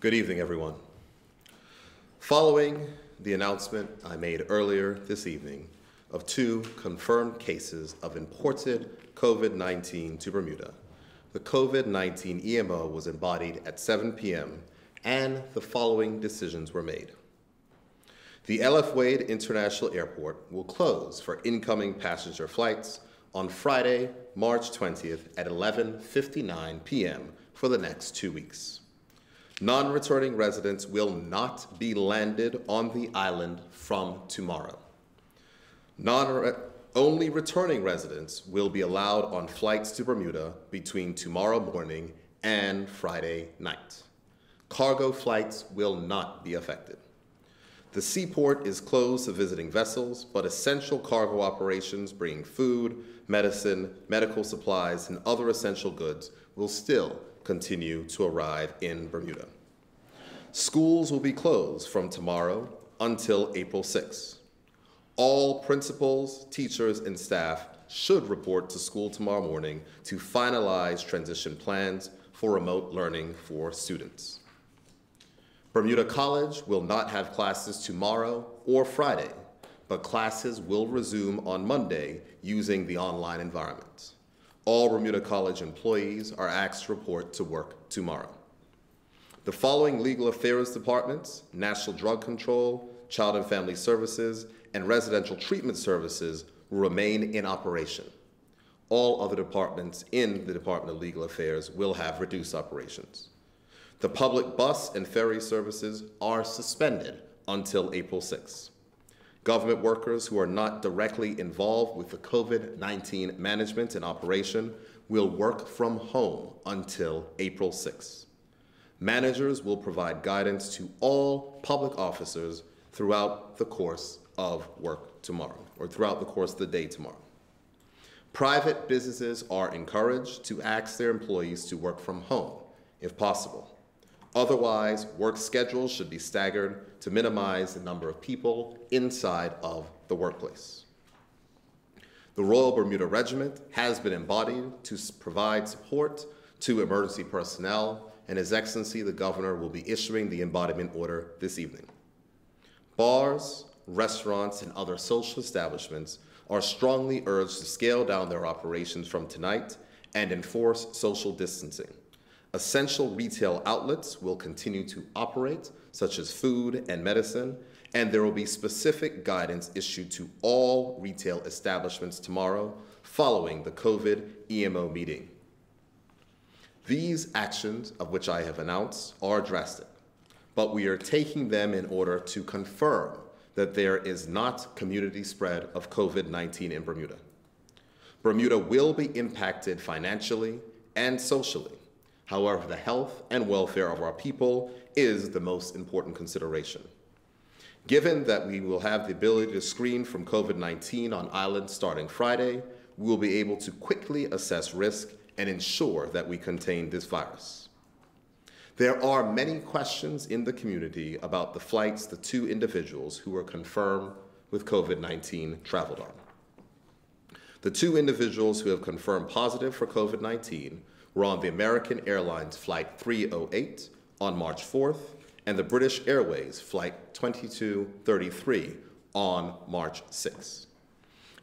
Good evening, everyone. Following the announcement I made earlier this evening of 2 confirmed cases of imported COVID-19 to Bermuda, the COVID-19 EMO was embodied at 7 p.m. and the following decisions were made. The L.F. Wade International Airport will close for incoming passenger flights on Friday, March 20th at 11:59 p.m. for the next 2 weeks. Non-returning residents will not be landed on the island from tomorrow. Only returning residents will be allowed on flights to Bermuda between tomorrow morning and Friday night. Cargo flights will not be affected. The seaport is closed to visiting vessels, but essential cargo operations bringing food, medicine, medical supplies, and other essential goods will still continue to arrive in Bermuda. Schools will be closed from tomorrow until April 6. All principals, teachers, and staff should report to school tomorrow morning to finalize transition plans for remote learning for students. Bermuda College will not have classes tomorrow or Friday, but classes will resume on Monday using the online environment. All Bermuda College employees are asked to report to work tomorrow. The following legal affairs departments, National Drug Control, Child and Family Services, and Residential Treatment Services will remain in operation. All other departments in the Department of Legal Affairs will have reduced operations. The public bus and ferry services are suspended until April 6. Government workers who are not directly involved with the COVID-19 management and operation will work from home until April 6. Managers will provide guidance to all public officers throughout the course of work tomorrow, or throughout the course of the day tomorrow. Private businesses are encouraged to ask their employees to work from home, if possible. Otherwise, work schedules should be staggered to minimize the number of people inside of the workplace. The Royal Bermuda Regiment has been embodied to provide support to emergency personnel, and His Excellency the Governor will be issuing the embodiment order this evening. Bars, restaurants, and other social establishments are strongly urged to scale down their operations from tonight and enforce social distancing. Essential retail outlets will continue to operate, such as food and medicine, and there will be specific guidance issued to all retail establishments tomorrow following the COVID EMO meeting. These actions, of which I have announced, are drastic, but we are taking them in order to confirm that there is not community spread of COVID-19 in Bermuda. Bermuda will be impacted financially and socially. However, the health and welfare of our people is the most important consideration. Given that we will have the ability to screen from COVID-19 on island starting Friday, we will be able to quickly assess risk and ensure that we contain this virus. There are many questions in the community about the flights the 2 individuals who were confirmed with COVID-19 traveled on. The 2 individuals who have confirmed positive for COVID-19 were on the American Airlines Flight 308 on March 4th and the British Airways Flight 2233 on March 6th.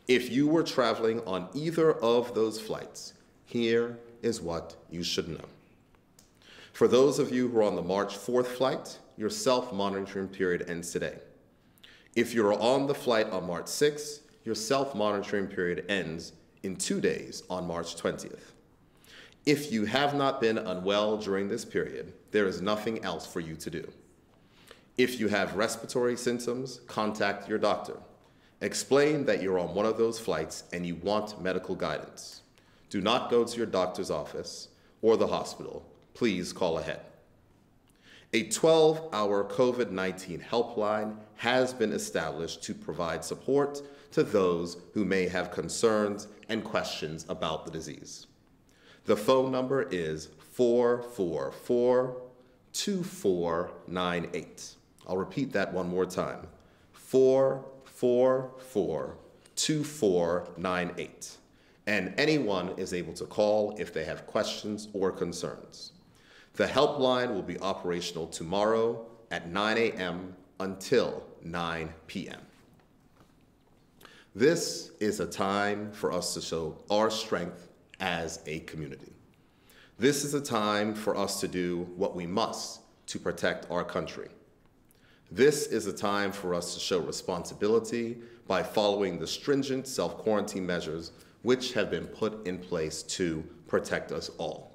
If you were traveling on either of those flights, here is what you should know. For those of you who are on the March 4th flight, your self-monitoring period ends today. If you're on the flight on March 6th, your self-monitoring period ends in 2 days on March 20th. If you have not been unwell during this period, there is nothing else for you to do. If you have respiratory symptoms, contact your doctor. Explain that you're on one of those flights and you want medical guidance. Do not go to your doctor's office or the hospital. Please call ahead. A 12-hour COVID-19 helpline has been established to provide support to those who may have concerns and questions about the disease. The phone number is 444-2498. I'll repeat that one more time. 444-2498. And anyone is able to call if they have questions or concerns. The helpline will be operational tomorrow at 9 a.m. until 9 p.m. This is a time for us to show our strength as a community. This is a time for us to do what we must to protect our country. This is a time for us to show responsibility by following the stringent self-quarantine measures which have been put in place to protect us all.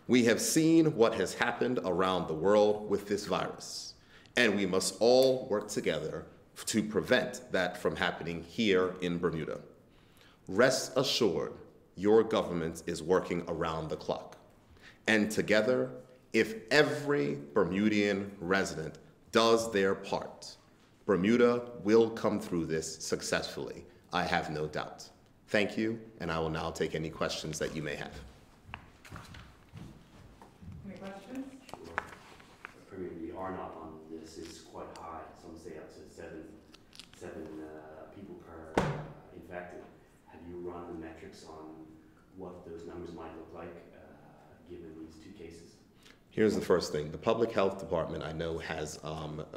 We have seen what has happened around the world with this virus, and we must all work together to prevent that from happening here in Bermuda. Rest assured, your government is working around the clock. And together, if every Bermudian resident does their part, Bermuda will come through this successfully, I have no doubt. Thank you, and I will now take any questions that you may have. Any questions? Premier, the R-naught on this is quite high. Some say up to seven people per infected. Have you run the metrics on what those numbers might look like given these two cases? Here's the first thing. The Public Health Department, I know, has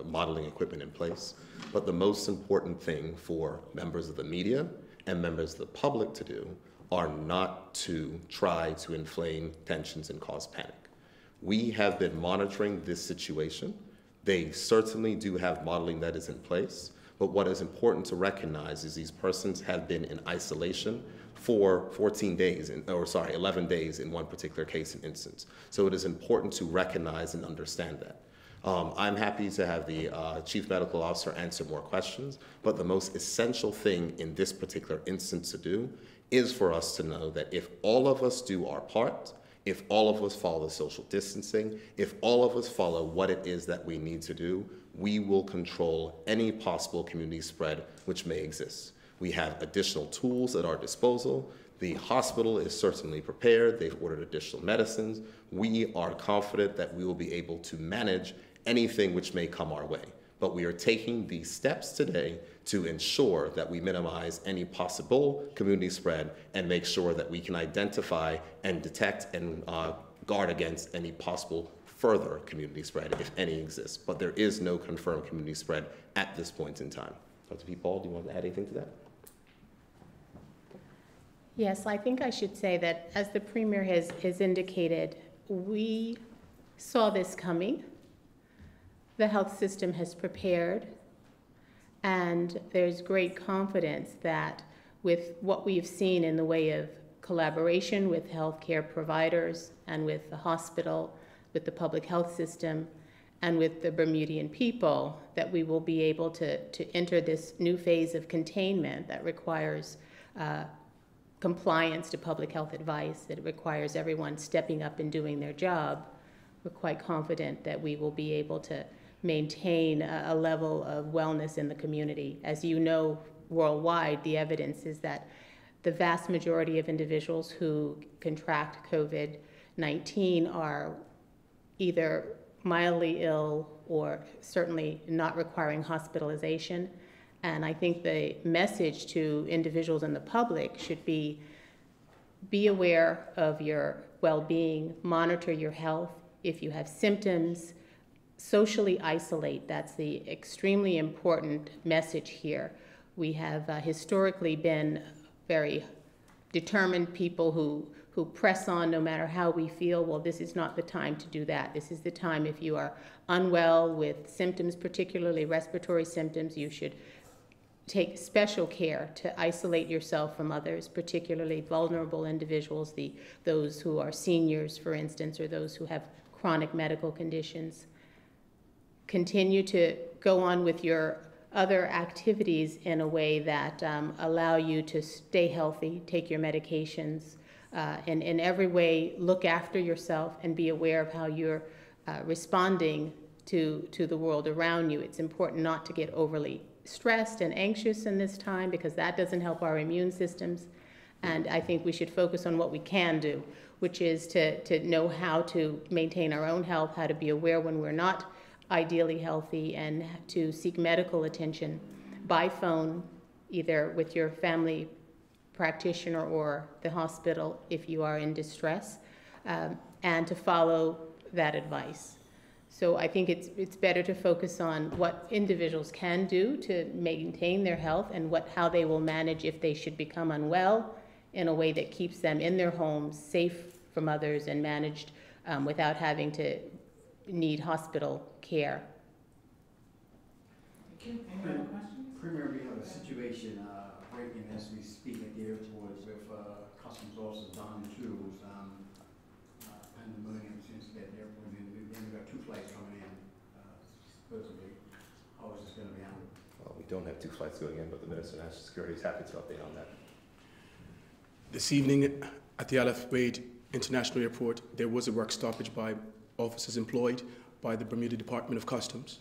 modeling equipment in place, but the most important thing for members of the media and members of the public to do are not to try to inflame tensions and cause panic. We have been monitoring this situation. They certainly do have modeling that is in place, but what is important to recognize is these persons have been in isolation for 11 days in one particular case and instance. So it is important to recognize and understand that. I'm happy to have the Chief Medical Officer answer more questions, but the most essential thing in this particular instance to do is for us to know that if all of us do our part, if all of us follow social distancing, if all of us follow what it is that we need to do, we will control any possible community spread which may exist. We have additional tools at our disposal. The hospital is certainly prepared. They've ordered additional medicines. We are confident that we will be able to manage anything which may come our way. But we are taking these steps today to ensure that we minimize any possible community spread and make sure that we can identify and detect and guard against any possible further community spread, if any exists. But there is no confirmed community spread at this point in time. Dr. P. Paul, do you want to add anything to that? Yes, I think I should say that as the Premier has indicated, we saw this coming. The health system has prepared, and there's great confidence that with what we've seen in the way of collaboration with healthcare providers and with the hospital, with the public health system, and with the Bermudian people, that we will be able to enter this new phase of containment that requires compliance to public health advice. It requires everyone stepping up and doing their job. We're quite confident that we will be able to maintain a level of wellness in the community. As you know, worldwide, the evidence is that the vast majority of individuals who contract COVID-19 are either mildly ill or certainly not requiring hospitalization. And I think the message to individuals in the public should be aware of your well-being, monitor your health. If you have symptoms, socially isolate. That's the extremely important message here. We have historically been very determined people who press on no matter how we feel. Well, this is not the time to do that. This is the time, if you are unwell with symptoms, particularly respiratory symptoms, you should take special care to isolate yourself from others, particularly vulnerable individuals, those who are seniors, for instance, or those who have chronic medical conditions. Continue to go on with your other activities in a way that allow you to stay healthy, take your medications, and in every way look after yourself and be aware of how you're responding to the world around you. It's important not to get overly stressed and anxious in this time because that doesn't help our immune systems. And I think we should focus on what we can do, which is to know how to maintain our own health, how to be aware when we're not ideally healthy, and to seek medical attention by phone, either with your family practitioner or the hospital if you are in distress, and to follow that advice. So I think it's better to focus on what individuals can do to maintain their health and how they will manage if they should become unwell in a way that keeps them in their homes, safe from others, and managed without having to need hospital care. Any other questions? Premier, we have a situation breaking as we speak at the airport with customs officers donning shoes. Pandemonium seems to get the airport, and we've got 2 flights coming in, supposedly. How is this going to be handled? Well, we don't have 2 flights going in, but the Minister of National Security is happy to update on that. This evening at the Aleph Wade International Airport, there was a work stoppage by officers employed by the Bermuda Department of Customs.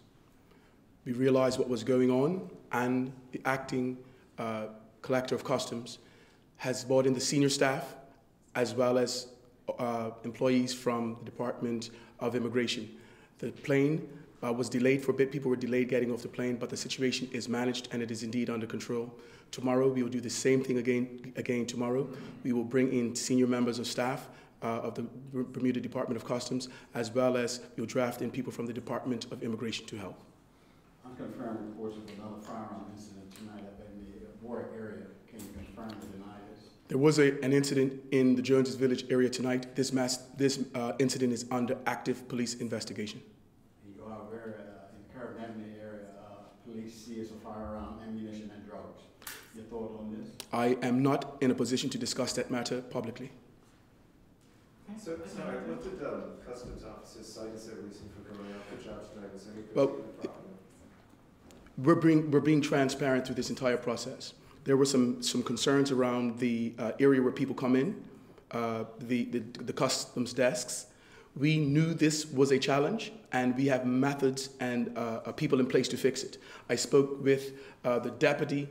We realized what was going on, and the acting collector of customs has brought in the senior staff as well as employees from the Department of Immigration. The plane was delayed for a bit. People were delayed getting off the plane, but the situation is managed and it is indeed under control. Tomorrow, we will do the same thing again tomorrow. We will bring in senior members of staff of the Bermuda Department of Customs, as well as we'll draft in people from the Department of Immigration to help. Unconfirmed reports of another firearm incident tonight up in the Warwick area. Can you confirm or deny this? There was an incident in the Joneses Village area tonight. This incident is under active police investigation. You are aware in the Caribbean area, police seize a firearm, ammunition, and drugs. Your thought on this? I am not in a position to discuss that matter publicly. So what did customs officers cite as their reason for going out for jobs tonight? Was there any Well, problem? we're being transparent through this entire process. There were some concerns around the area where people come in, the customs desks. We knew this was a challenge, and we have methods and people in place to fix it. I spoke with the deputy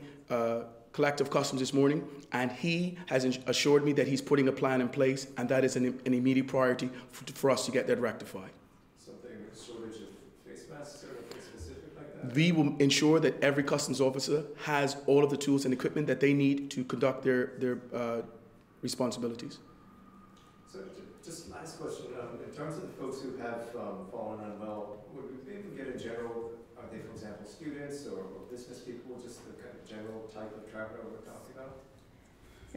collector of customs this morning, and he has assured me that he's putting a plan in place, and that is an immediate priority for us to get that rectified. Something, a shortage of face masks or anything specific like that? We will ensure that every customs officer has all of the tools and equipment that they need to conduct their responsibilities. So just last question, in terms of the folks who have fallen unwell, would we be able to get a general, are they, for example, students or business people, just the kind of general type of traveler we're talking about?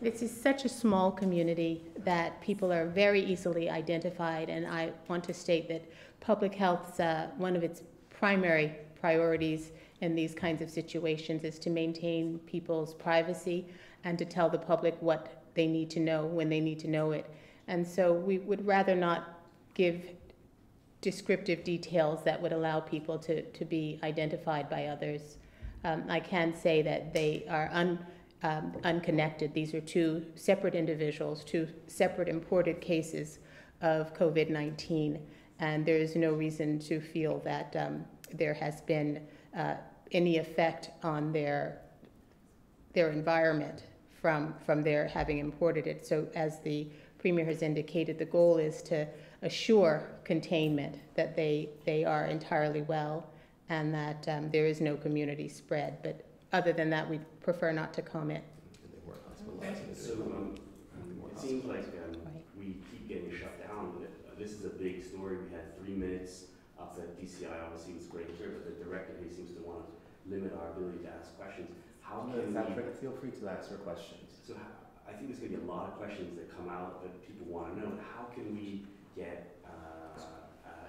This is such a small community that people are very easily identified, and I want to state that public health's one of its primary priorities in these kinds of situations is to maintain people's privacy and to tell the public what they need to know when they need to know it. And so we would rather not give descriptive details that would allow people to be identified by others. I can say that they are unconnected. These are 2 separate individuals, 2 separate imported cases of COVID-19, and there is no reason to feel that there has been any effect on their environment from their having imported it. So as the Premier has indicated, the goal is to assure containment, that they are entirely well, and that there is no community spread. But other than that, we prefer not to comment. So it seems like we keep getting shut down. This is a big story. We had 3 minutes up at DCI. Obviously, it was great here, but the director here seems to want to limit our ability to ask questions. How can we... Feel free to ask your questions. So I think there's going to be a lot of questions that come out that people want to know. How can we get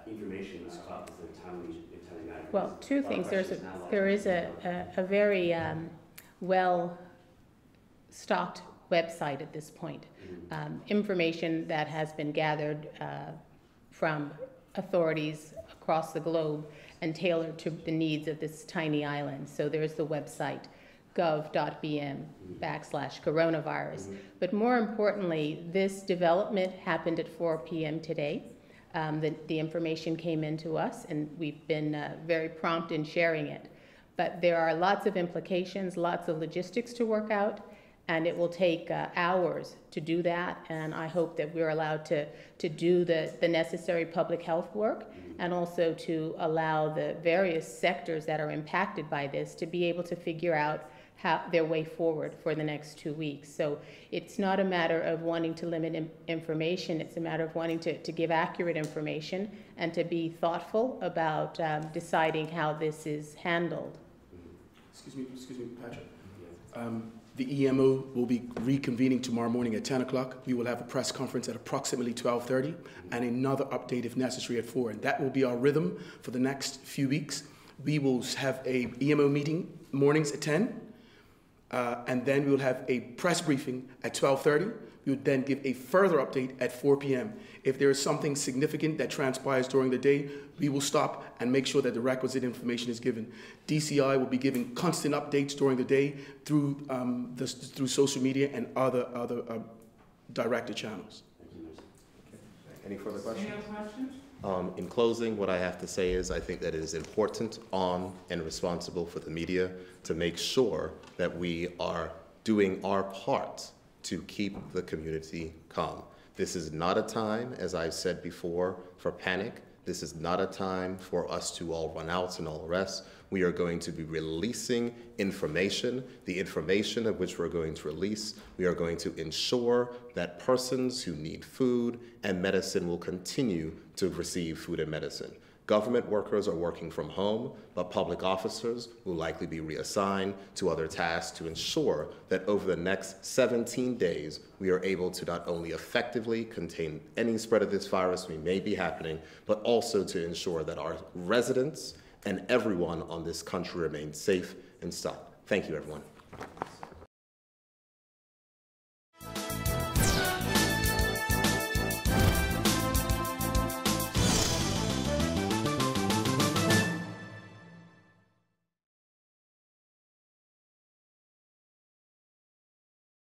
information about this in a timely manner? Well, 2 things. There is a very well-stocked website at this point. Information that has been gathered from authorities across the globe and tailored to the needs of this tiny island. So there's the website, gov.bm/coronavirus. But more importantly, this development happened at 4 p.m. today. The information came into us, and we've been very prompt in sharing it. But there are lots of implications, lots of logistics to work out, And it will take hours to do that, and I hope that we're allowed to do the necessary public health work, and also to allow the various sectors that are impacted by this to be able to figure out how their way forward for the next 2 weeks. So it's not a matter of wanting to limit information, it's a matter of wanting to give accurate information and to be thoughtful about deciding how this is handled. Excuse me, Patrick. The EMO will be reconvening tomorrow morning at 10 o'clock. We will have a press conference at approximately 12:30 and another update if necessary at 4. And that will be our rhythm for the next few weeks. We will have a EMO meeting mornings at 10, and then we will have a press briefing at 12:30. We would then give a further update at 4 p.m. If there is something significant that transpires during the day, we will stop and make sure that the requisite information is given. DCI will be giving constant updates during the day through through social media and other directed channels. Any further questions? Any other questions? In closing, what I have to say is I think that it is important and responsible for the media to make sure that we are doing our part to keep the community calm. This is not a time, as I've said before, for panic. This is not a time for us to all run out and all rest. We are going to be releasing information. The information of which we're going to release, we are going to ensure that persons who need food and medicine will continue to receive food and medicine. Government workers are working from home, but public officers will likely be reassigned to other tasks to ensure that over the next 17 days, we are able to not only effectively contain any spread of this virus we may be happening, but also to ensure that our residents and everyone on this country remain safe and stocked. Thank you, everyone.